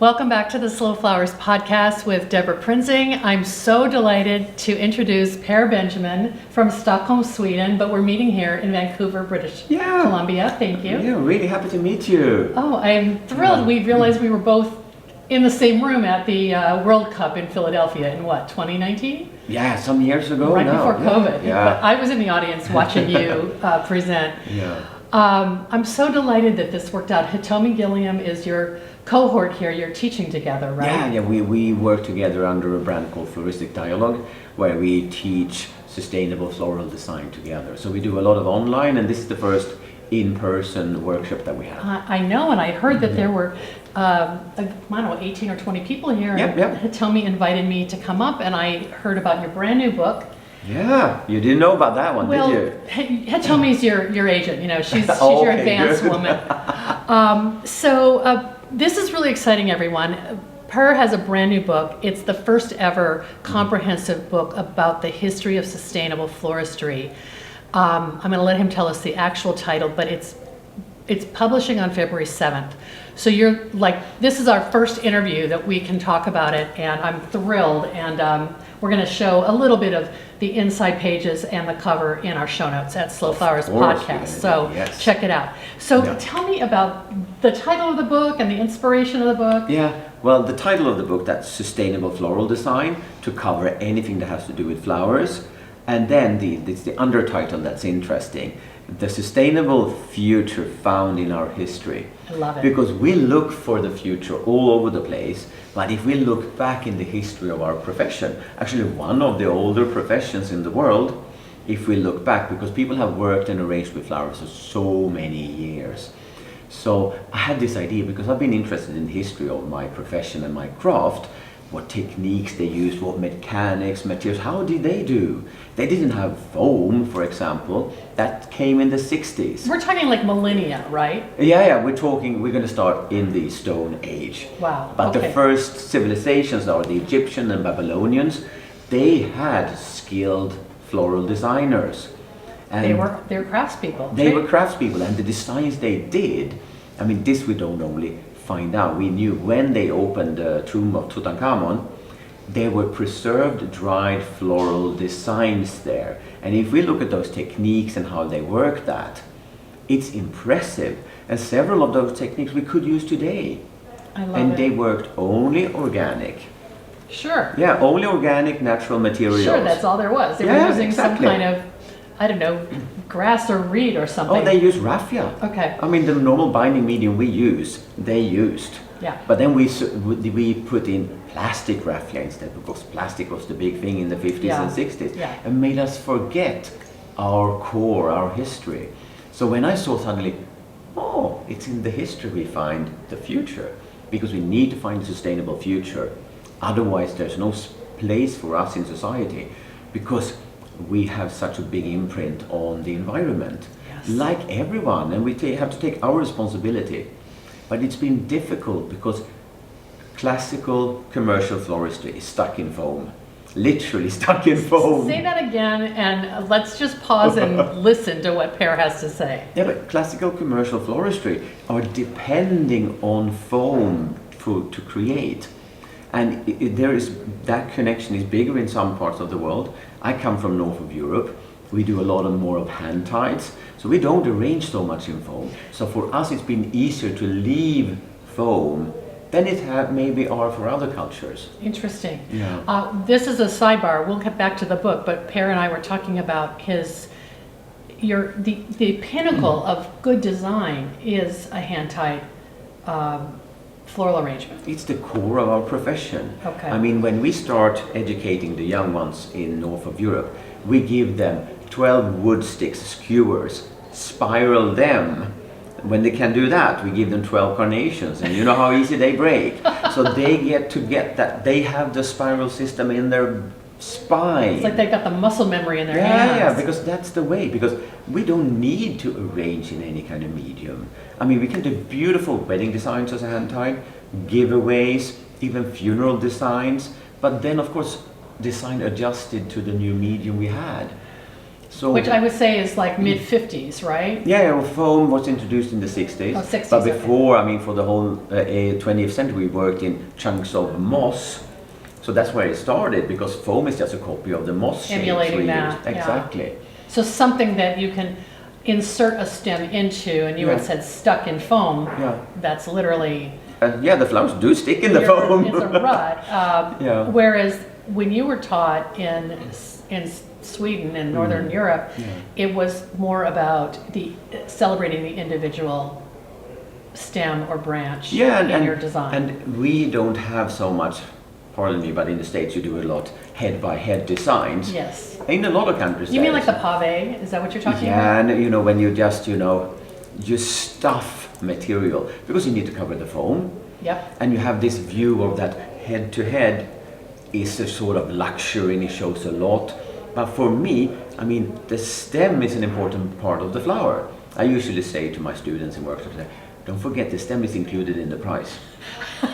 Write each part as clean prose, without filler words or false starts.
Welcome back to the Slow Flowers podcast with Deborah Prinzing. I'm so delighted to introduce Per Benjamin from Stockholm, Sweden, but we're meeting here in Vancouver, British Columbia. Thank you. Yeah, really happy to meet you. Oh, I'm thrilled. Yeah. We realized we were both in the same room at the World Cup in Philadelphia in 2019? Yeah, some years ago right now. Before COVID. Yeah. But I was in the audience watching you present. Yeah. I'm so delighted that this worked out. Hitomi Gilliam is your cohort here. You're teaching together, right? Yeah, we work together under a brand called Floristic Dialog, where we teach sustainable floral design together. So we do a lot of online, and this is the first in-person workshop that we have. I know, and I heard that there were, I don't know, 18 or 20 people here. Yep, yep. Hitomi invited me to come up, and I heard about your brand new book. Yeah, you didn't know about that one, did you? Hitomi's your agent, you know, she's Okay, your advanced good. woman. This is really exciting, everyone. Per has a brand new book. It's the first ever comprehensive book about the history of sustainable floristry. I'm going to let him tell us the actual title, but it's publishing on February 7th. So you're like, this is our first interview that we can talk about it, and I'm thrilled. And we're going to show a little bit of the inside pages and the cover in our show notes at Slow Flowers Podcast. So yes. Check it out. So Yeah. Tell me about the title of the book and the inspiration of the book. Yeah, well, the title of the book, that's Sustainable Floral Design, to cover anything that has to do with flowers. And then it's the undertitle that's interesting, the sustainable future found in our history. I love it. Because we look for the future all over the place, but if we look back in the history of our profession, actually one of the older professions in the world, if we look back, because people have worked and arranged with flowers for so many years. So I had this idea because I've been interested in the history of my profession and my craft, what techniques they used, what mechanics, materials, how did they do? They didn't have foam, for example, that came in the 60s. We're talking like millennia, right? Yeah, we're going to start in the Stone Age. Wow. But okay. the first civilizations are the Egyptian and Babylonians. They had skilled floral designers. And They were craftspeople. They were craftspeople, and the designs they did, I mean, this we don't only find out. We knew when they opened the tomb of Tutankhamun, there were preserved dried floral designs there. And if we look at those techniques and how they worked that, it's impressive. And several of those techniques we could use today. I love and it. they worked only organic. Sure. Yeah, only organic natural materials. Sure, that's all there was. They were using some kind of, I don't know, grass or reed or something. Oh, they use raffia. Okay. I mean, the normal binding medium we use, they used. Yeah. But then we put in plastic raffia instead, because plastic was the big thing in the 50s Yeah. and 60s, Yeah. and made us forget our core, our history. So when I saw suddenly, oh, it's in the history we find the future, because we need to find a sustainable future. Otherwise, there's no place for us in society, because we have such a big imprint on the environment, Yes. like everyone, and we have to take our responsibility. But it's been difficult because classical commercial floristry is stuck in foam, literally stuck in foam. Say that again, and let's just pause and listen to what Per has to say. Yeah, but classical commercial floristry are depending on foam to create. And that connection is bigger in some parts of the world. I come from north of Europe. We do a lot more of hand ties, so we don't arrange so much in foam. So for us, it's been easier to leave foam than it maybe are for other cultures. Interesting. Yeah. This is a sidebar. We'll get back to the book, but Per and I were talking about the pinnacle of good design is a hand-tied floral arrangement. It's the core of our profession. Okay. I mean, when we start educating the young ones in north of Europe, we give them 12 wood sticks, skewers, spiral them. When they can do that, we give them 12 carnations, and you know how easy they break. So they get that, they have the spiral system in their spine. It's like they got the muscle memory in their hands. Yeah, because that's the way, because we don't need to arrange in any kind of medium. I mean, we can do beautiful wedding designs as a hand tie, giveaways, even funeral designs, but then of course design adjusted to the new medium we had. So, Which I would say is like mid-50s, right? yeah, well, foam was introduced in the 60s. Oh, 60s, but okay. before, I mean, for the whole 20th century, we worked in chunks of moss. So that's where it started, because foam is just a copy of the moss shapes Emulating we that, used. yeah. Exactly. So something that you can insert a stem into, and you had Yeah. said stuck in foam, Yeah. that's literally... Yeah, the flowers do stick in the You're- foam. It's a rut. Yeah. Whereas when you were taught in Sweden and Northern Europe, Yeah. it was more about celebrating the individual stem or branch Yeah, in your design. and we don't have so much, pardon me, but in the States you do a lot head-by-head designs. Yes. In a lot of countries. You mean there like is. the pave? Is that what you're talking about? Yeah, and you know, when you just, you stuff material, because you need to cover the foam, Yep. and you have this view of that head-to-head is a sort of luxury, and it shows a lot. But for me, I mean, the stem is an important part of the flower. I usually say to my students in workshops, don't forget the stem is included in the price.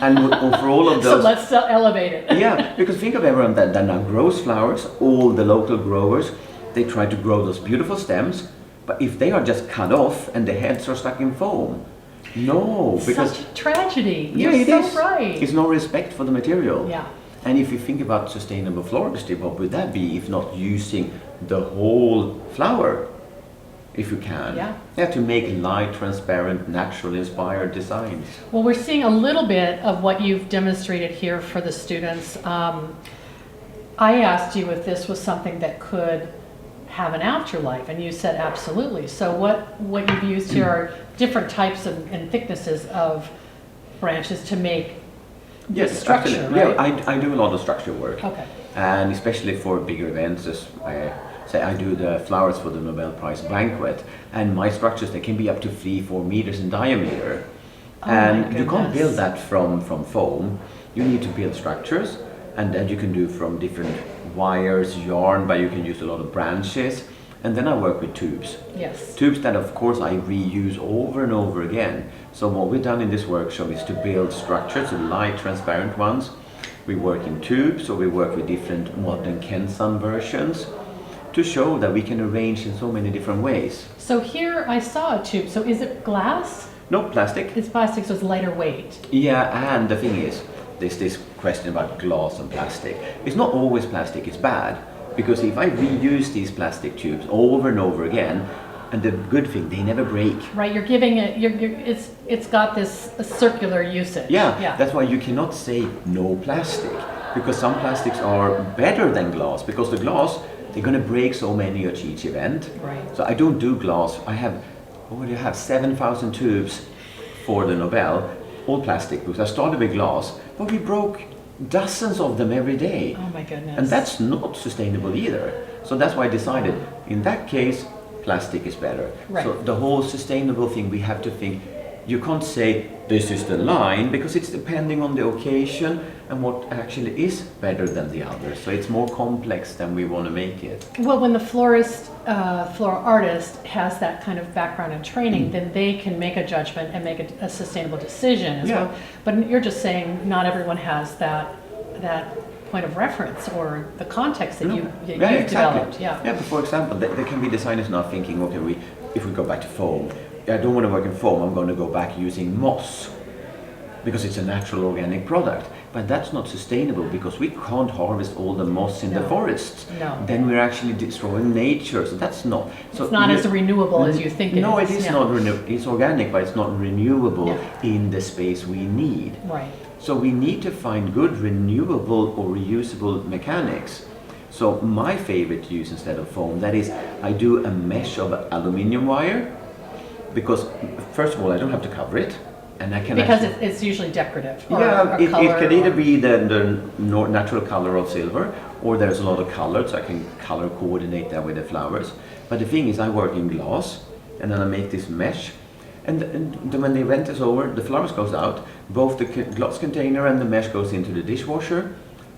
And for all of So those... let's elevate it. Yeah, because think of everyone that now grows flowers, all the local growers, they try to grow those beautiful stems, but if they are just cut off and the heads are stuck in foam, no, because... Such a tragedy. Yeah, You're it so is. right. It's no respect for the material. Yeah. And if you think about sustainable floristry, what would that be if not using the whole flower, if you can? Yeah. Yeah, to make light, transparent, natural, inspired designs. Well, we're seeing a little bit of what you've demonstrated here for the students. I asked you if this was something that could have an afterlife, and you said absolutely. So what you've used here are different types and thicknesses of branches to make Yes, structure, absolutely. right? Yeah, I do a lot of structure work. Okay. And especially for bigger events, as I say, I do the flowers for the Nobel Prize Banquet, and my structures, they can be up to 3-4 meters in diameter. Oh my And you can't goodness. build that from foam. You need to build structures, and then you can do from different wires, yarn, but you can use a lot of branches. And then I work with tubes. Yes. Tubes that of course I reuse over and over again. So what we've done in this workshop is to build structures, light transparent ones. We work in tubes, so we work with different modern Kensan versions to show that we can arrange in so many different ways. So here I saw a tube. So is it glass? No plastic. It's plastic, so it's lighter weight. Yeah, and the thing is, there's this question about glass and plastic. It's not always plastic is bad, because if I reuse these plastic tubes over and over again, and the good thing, they never break. Right, you're giving it, it's got this circular usage. Yeah, that's why you cannot say no plastic, because some plastics are better than glass, because the glass, they're going to break so many at each event. Right. So I don't do glass. I have, what do you have, 7,000 tubes for the Nobel, all plastic, because I started with glass, but we broke dozens of them every day. Oh my goodness. And that's not sustainable either. So that's why I decided, in that case, plastic is better. Right. So the whole sustainable thing, we have to think, you can't say this is the line, because it's depending on the occasion and what actually is better than the other. So it's more complex than we want to make it. Well, when the florist, floral artist has that kind of background and training, then they can make a judgment and make a sustainable decision as well. But you're just saying not everyone has that point of reference or the context that you've developed. Yeah. But for example, there can be designers now thinking, okay, if we go back to foam, I don't want to work in foam, I'm going to go back using moss, because it's a natural organic product. But that's not sustainable, because we can't harvest all the moss in the forests. No. Then we're actually destroying nature, so that's not. So It's not as renewable as you think it is. No, it is not renewable. It's organic, but it's not renewable Yeah. in the space we need. Right. So we need to find good renewable or reusable mechanics. So my favorite to use instead of foam, that is, I do a mesh of aluminium wire, because first of all I don't have to cover it, and I can Because actually, it's usually decorative. it can either be the natural color of silver, or there's a lot of color, so I can color coordinate that with the flowers. But the thing is, I work in glass, and then I make this mesh, and then when the event is over, the flowers goes out, both the glass container and the mesh goes into the dishwasher.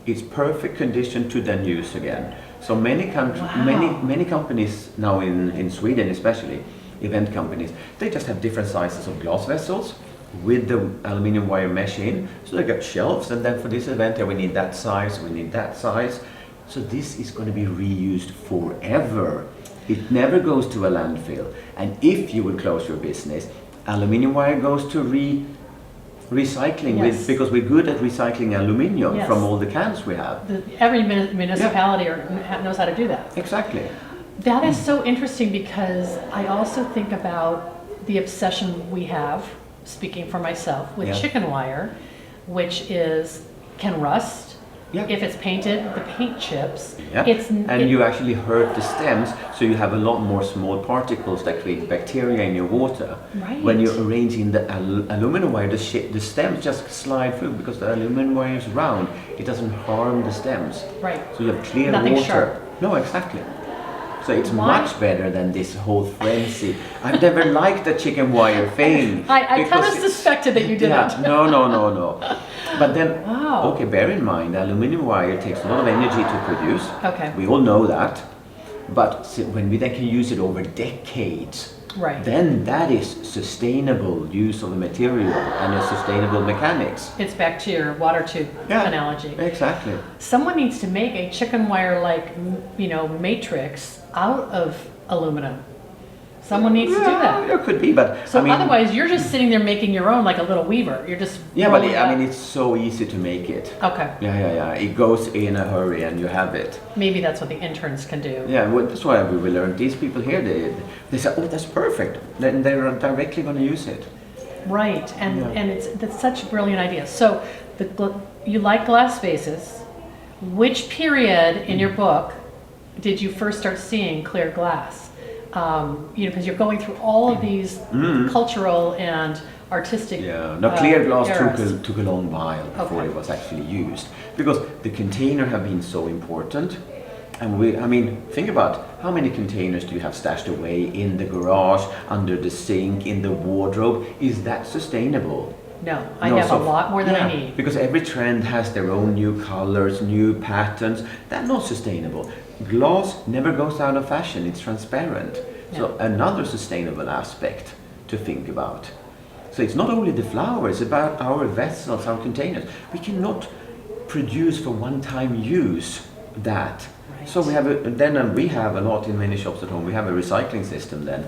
It's perfect condition to then use again. So many companies now in Sweden especially, event companies, they just have different sizes of glass vessels with the aluminium wire mesh in. So they got shelves, and then for this event we need that size, we need that size. So this is going to be reused forever. It never goes to a landfill. And if you would close your business, aluminium wire goes to recycling Yes. because we're good at recycling aluminium Yes. from all the cans we have. Every municipality knows how to do that. Exactly. That is so interesting because I also think about the obsession we have, speaking for myself, with Yeah. chicken wire, which can rust. Yeah. If it's painted, the paint chips. Yeah. And you actually hurt the stems, so you have a lot more small particles that create bacteria in your water. Right. When you're arranging the aluminum wire, the stems just slide through because the aluminum wire is round. It doesn't harm the stems. Right. So you have clear Nothing water. sharp. No, exactly. So it's Why? much better than this whole frenzy. I've never liked the chicken wire thing. I kind of because it's- suspected that you didn't. Yeah, no. But then, Wow. okay, bear in mind, aluminium wire takes a lot of energy to produce. Okay. We all know that. But when we then can use it over decades, Right. then that is sustainable use of the material and a sustainable mechanics. It's back to your water tube analogy. Exactly. Someone needs to make a chicken wire-like, matrix out of aluminum. Someone needs to do that. It could be, but So I mean, otherwise, you're just sitting there making your own like a little weaver. You're just yeah, but rolling I up. mean, it's so easy to make it. Okay, Yeah. It goes in a hurry and you have it. maybe that's what the interns can do. Yeah, well, that's why we learned. These people here, they say, oh, that's perfect. Then they're directly going to use it. Right, and Yeah. and that's such a brilliant idea. So you like glass vases. Which period in your book did you first start seeing clear glass? Because you're going through all of these cultural and artistic. Yeah, now clear glass eras. took a long while before Okay. it was actually used because the container have been so important. And think about how many containers do you have stashed away in the garage, under the sink, in the wardrobe? Is that sustainable? No, I No, have so- a lot more than I yeah, need. Because every trend has their own new colors, new patterns. That's not sustainable. Glass never goes out of fashion, it's transparent. So another sustainable aspect to think about. So it's not only the flowers, it's about our vessels, our containers. We cannot produce for one-time use that. Right. So we have a lot in many shops at home, we have a recycling system then.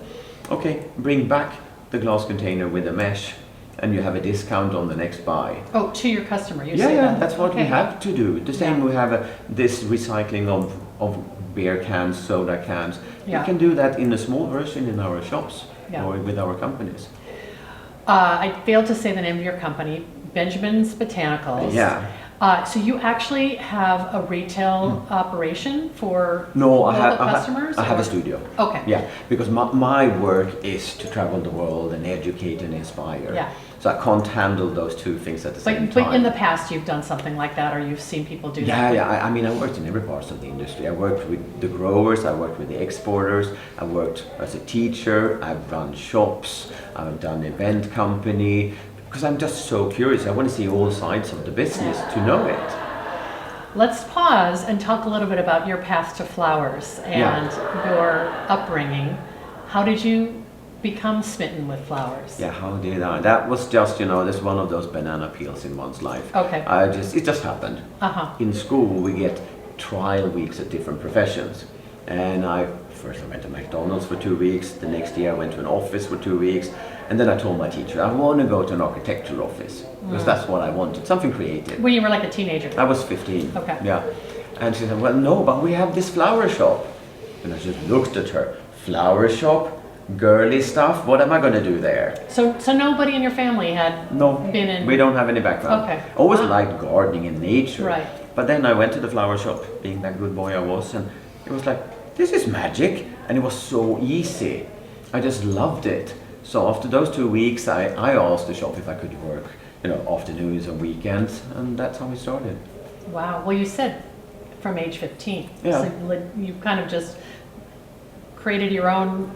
Okay, bring back the glass container with a mesh and you have a discount on the next buy. Oh, to your customer, you Yeah, say that. that's what we Okay. have to do. The same, Yeah. we have this recycling of beer cans, soda cans. Yeah. We can do that in a small version in our shops Yeah. or with our companies. I failed to say the name of your company, Benjamin's Botanicals. Yeah. So you actually have a retail operation for No, local customers? I have or- a studio. Okay. Yeah, because my work is to travel the world and educate and inspire. Yeah. So I can't handle those two things at the same time. But in the past, you've done something like that, or you've seen people do that? Yeah. I worked in every part of the industry. I worked with the growers, I worked with the exporters, I worked as a teacher, I've run shops, I've done event company, because I'm just so curious. I want to see all sides of the business to know it. Let's pause and talk a little bit about your path to flowers and your upbringing. How did you become smitten with flowers? Yeah, how did I? That was just, that's one of those banana peels in one's life. Okay. It just happened. Uh-huh. In school, we get trial weeks at different professions. And I went to McDonald's for 2 weeks. The next year I went to an office for 2 weeks. And then I told my teacher, I want to go to an architectural office. Because that's what I wanted, something creative. When you were like a teenager? I was 15. Okay. Yeah. And she said, well, no, but we have this flower shop. And I just looked at her. Flower shop? Girly stuff? What am I going to do there? So nobody in your family had No, been in... we don't have any background. Okay. Always Wow. liked gardening and nature. Right. But then I went to the flower shop, being that good boy I was, and it was like, this is magic. And it was so easy. I just loved it. So after those 2 weeks, I asked the shop if I could work, afternoons and weekends, and that's how we started. Wow. Well, you said from age 15. Yeah. So you kind of just created your own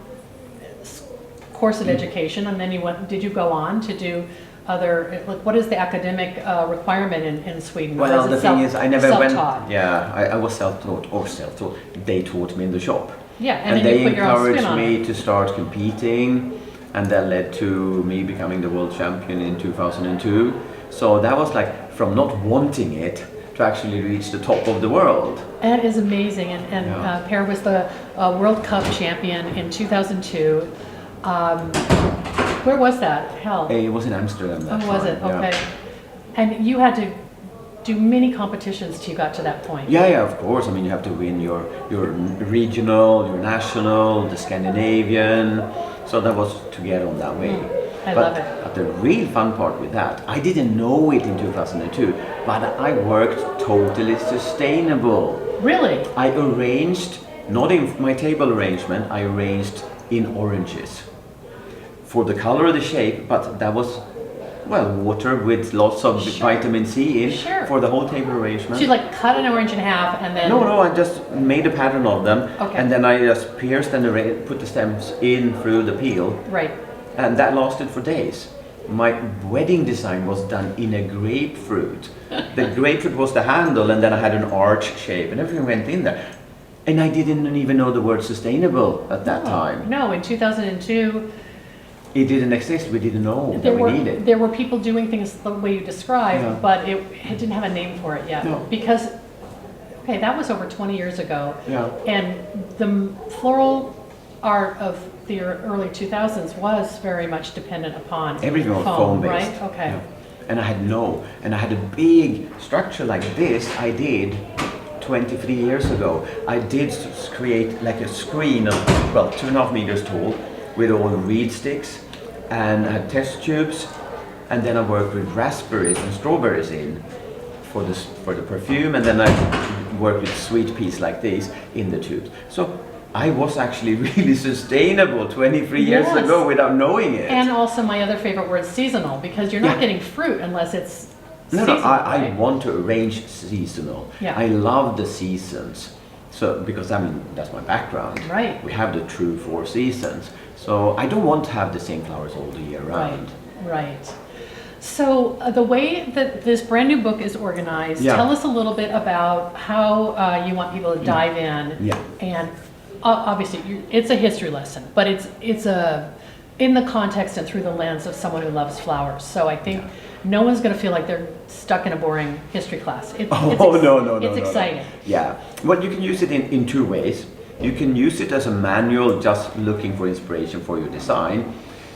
course of education, and then did you go on to do other, what is the academic requirement in Sweden? Or Well, is the it thing is, I never went. self-taught? Yeah, I was self-taught. They taught me in the shop. Yeah, and And then they you put your own spin encouraged on me it. to start competing, and that led to me becoming the world champion in 2002. So that was like from not wanting it to actually reach the top of the world. That is amazing. And Yeah. Per was the World Cup champion in 2002. Where was that held? It was in Amsterdam that Oh, was time, it? yeah. Okay. And you had to do many competitions till you got to that point. Yeah, of course. I mean, you have to win your regional, your national, the Scandinavian. So that was to get on that way. I love it. But the real fun part with that, I didn't know it in 2002, but I worked totally sustainable. Really? I arranged, not in my table arrangement, I arranged in oranges for the color of the shape, but that was, well, water with lots of Sure. vitamin C in Sure. for the whole table arrangement. So you like cut an orange in half and then... No, I just made a pattern of them, Okay. and then I just pierced and put the stems in through the peel, Right. and that lasted for days. My wedding design was done in a grapefruit. The grapefruit was the handle, and then I had an arch shape, and everything went in there. And I didn't even know the word sustainable at that time. No, in 2002, It didn't exist. We didn't know that we needed. there were people doing things the way you described, Yeah. but it didn't have a name for it yet. No. Because, okay, that was over 20 years ago. Yeah. And the floral art of the early 2000s was very much dependent upon Everything was foam-based. right? Okay. Yeah. And I had a big structure like this I did 23 years ago. I did create like a screen of, well, 2.5 meters tall with all reed sticks, and I had test tubes, and then I worked with raspberries and strawberries in for the perfume, and then I worked with sweet peas like these in the tubes. So I was actually really sustainable 23 years Yes. ago without knowing it. And also my other favorite word, seasonal, because you're not Yeah. getting fruit unless it's No, seasonal, I right? want to arrange seasonal. Yeah. I love the seasons. So, because I mean, that's my background. Right. We have the true 4 seasons. So I don't want to have the same flowers all the year round. Right. So the way that this brand new book is organized, Yeah. tell us a little bit about how you want people to dive in. Yeah. And obviously, it's a history lesson, but it's a in the context and through the lens of someone who loves flowers. So I think no one's going to feel like they're stuck in a boring history class. No. It's exciting. Yeah. Well, you can use it in 2 ways. You can use it as a manual, just looking for inspiration for your design,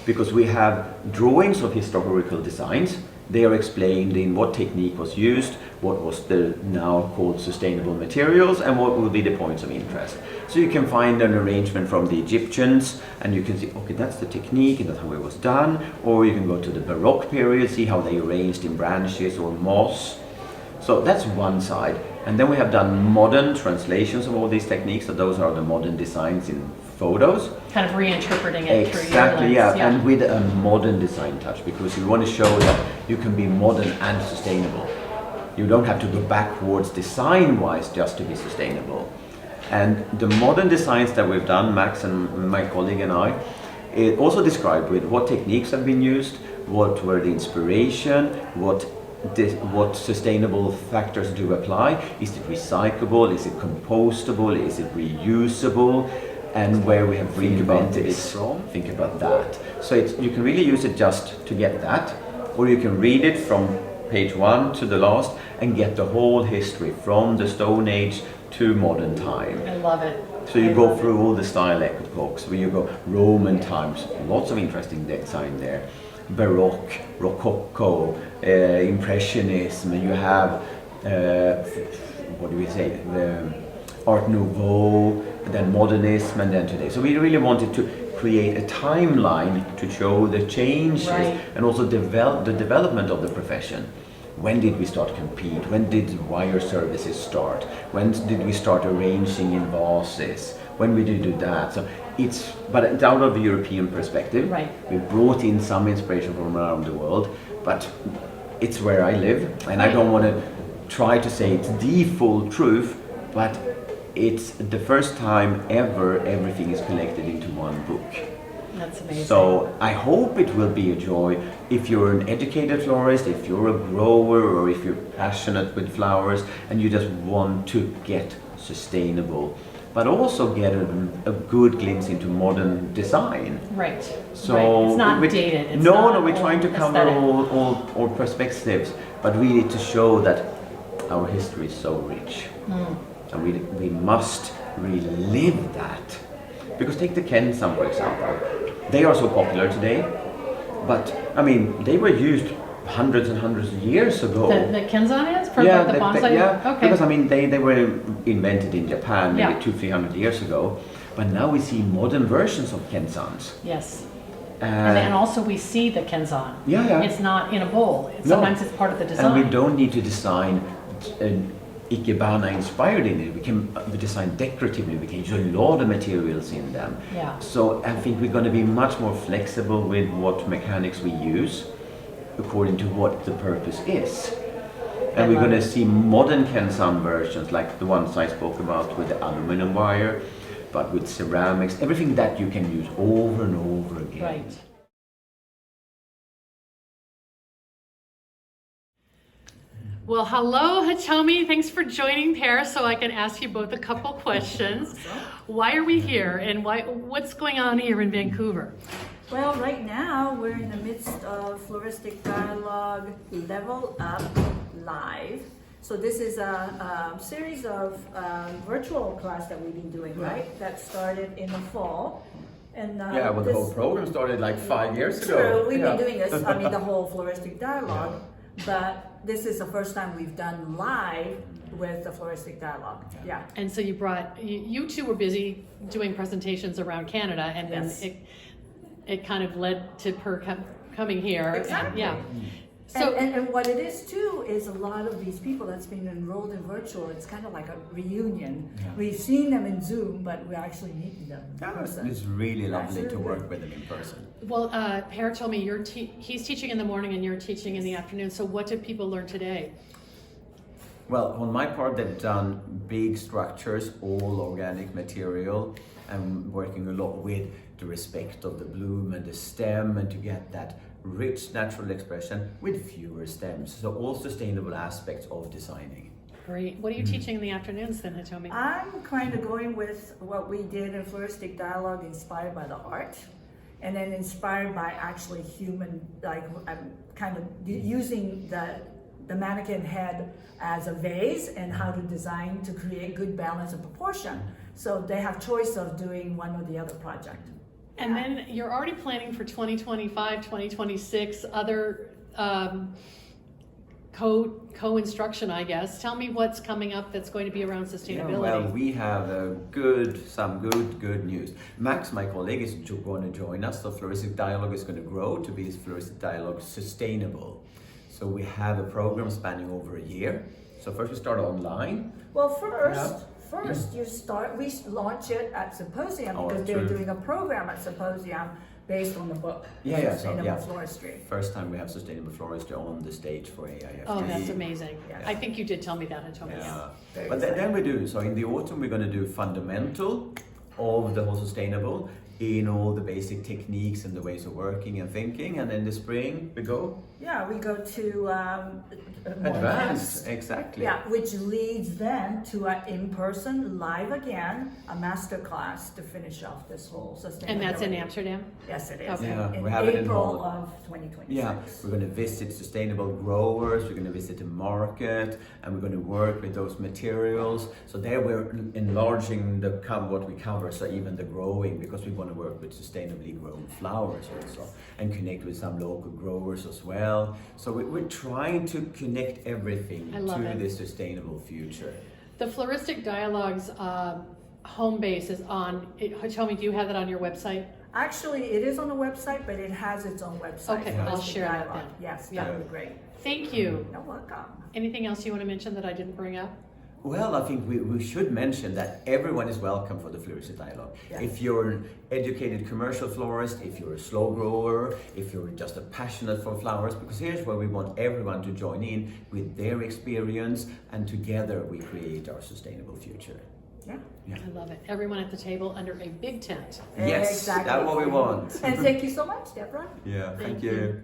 because we have drawings of historical designs. They are explained in what technique was used, what was the now called sustainable materials, and what will be the points of interest. So you can find an arrangement from the Egyptians, and you can see, okay, that's the technique and that's how it was done. Or you can go to the Baroque period, see how they arranged in branches or moss. So that's one side. And then we have done modern translations of all these techniques. So those are the modern designs in photos. Kind of reinterpreting it through your Exactly, lens. yeah, and with a modern design touch, because you want to show that you can be modern and sustainable. You don't have to go backwards design-wise just to be sustainable. And the modern designs that we've done, Max and my colleague and I, it also described with what techniques have been used, what were the inspiration, what sustainable factors do apply. Is it recyclable? Is it compostable? Is it reusable? And where we have reinvented it from. Think about that. So you can really use it just to get that, or you can read it from page 1 to the last and get the whole history from the Stone Age to modern time. I love it. So you go through all the style epochs, where you go Roman times, lots of interesting design there. Baroque, Rococo, Impressionism, you have, what do we say, the Art Nouveau, then Modernism, and then today. So we really wanted to create a timeline to show the changes, Right. and also the development of the profession. When did we start compete? When did wire services start? When did we start arranging in vases? When we did do that? So but it's out of a European perspective. Right. We brought in some inspiration from around the world, but it's where I live, and I don't want to try to say it's the full truth, but it's the first time ever everything is collected into one book. That's amazing. So I hope it will be a joy if you're an educated florist, if you're a grower, or if you're passionate with flowers and you just want to get sustainable, but also get a good glimpse into modern design. Right. So right. It's not dated. It's no, not we're trying to cover aesthetic. all perspectives, but really to show that our history is so rich. And we must relive that. Because take the Kensam, for example. They are so popular today, but I mean, they were used hundreds and hundreds of years ago. The Kenzan is? For like the bonsai? Yeah, Okay. because I mean, they were invented in Japan maybe Yeah. 200-300 years ago, but now we see modern versions of Kensans. Yes. And then also we see the Kenzan. Yeah. It's not in a bowl. Sometimes it's part of the design. And we don't need to design Ikebana inspired in it. We can design decoratively. We can use a lot of materials in them. Yeah. So I think we're going to be much more flexible with what mechanics we use according to what the purpose is. And we're going to see modern Kensan versions like the ones I spoke about with the aluminum wire, but with ceramics, everything that you can use over and over again. Right. Well, hello, Hitomi. Thanks for joining Per so I can ask you both a couple questions. Why are we here and what's going on here in Vancouver? Well, right now we're in the midst of Floristic Dialog Level Up Live. So this is a series of virtual class that we've been doing, right? That started in the fall. And Well, the whole program started like 5 years ago. True, we've been doing this, I mean the whole Floristic Dialogue, but this is the first time we've done live with the Floristic Dialogue. Yeah. And so you two were busy doing presentations around Canada, and then Yes. it kind of led to Per coming here. Exactly. Yeah. So And what it is too is a lot of these people that's been enrolled in virtual, it's kind of like a reunion. Yeah. We've seen them in Zoom, but we're actually meeting them in person. It's really lovely to Absolutely. work with them in person. Well, Per told me he's teaching in the morning and you're teaching in the afternoon. So what did people learn today? Well, on my part, they've done big structures, all organic material, and working a lot with the respect of the bloom and the stem, and to get that rich natural expression with fewer stems. So all sustainable aspects of designing. Great. What are you teaching in the afternoons then, Hitomi? I'm kind of going with what we did in Floristic Dialogue, inspired by the art, and then inspired by actually human, like I'm kind of using the mannequin head as a vase and how to design to create good balance and proportion. So they have choice of doing one or the other project. And then you're already planning for 2025, 2026, other co-instruction, I guess. Tell me what's coming up that's going to be around sustainability. Yeah, well, we have some good news. Max, my colleague, is going to join us. So Floristic Dialogue is going to grow to be Floristic Dialogue Sustainable. So we have a program spanning over a year. So first we start online. Well, first we launch it at Symposium because they're doing a program at Symposium based on the book, Sustainable Floristry. First time we have Sustainable Floristry on the stage for AIFD. Oh, that's amazing. Yeah. I think you did tell me that, Hitomi. Yeah. But then we do, so in the autumn we're going to do fundamental of the whole sustainable in all the basic techniques and the ways of working and thinking, and in the spring we go We go to advanced, exactly. Yeah, which leads then to an in-person, live again, a master class to finish off this whole sustainability. And that's in Amsterdam? Yes, it is. Okay. Yeah, in we have it in April Holland. of 2026. Yeah, we're going to visit sustainable growers, we're going to visit the market, and we're going to work with those materials. So there we're enlarging what we cover, so even the growing, because we want to work with sustainably grown flowers also, and connect with some local growers as well. So we're trying to connect everything to the sustainable future. The Floristic Dialogue's home base is on, Hitomi, do you have that on your website? Actually, it is on the website, but it has its own website. Okay, Floristic I'll share that Dialogue. then. Yes, Yeah. that would be great. Thank you. You're welcome. Anything else you want to mention that I didn't bring up? Well, I think we should mention that everyone is welcome for the Floristic Dialogue. Yeah. If you're an educated commercial florist, if you're a slow grower, if you're just a passionate for flowers, because here's where we want everyone to join in with their experience, and together we create our sustainable future. Yeah. I love it. Everyone at the table under a big tent. Yes, Exactly. that's what we want. And thank you so much, Deborah. Yeah, Thank thank you.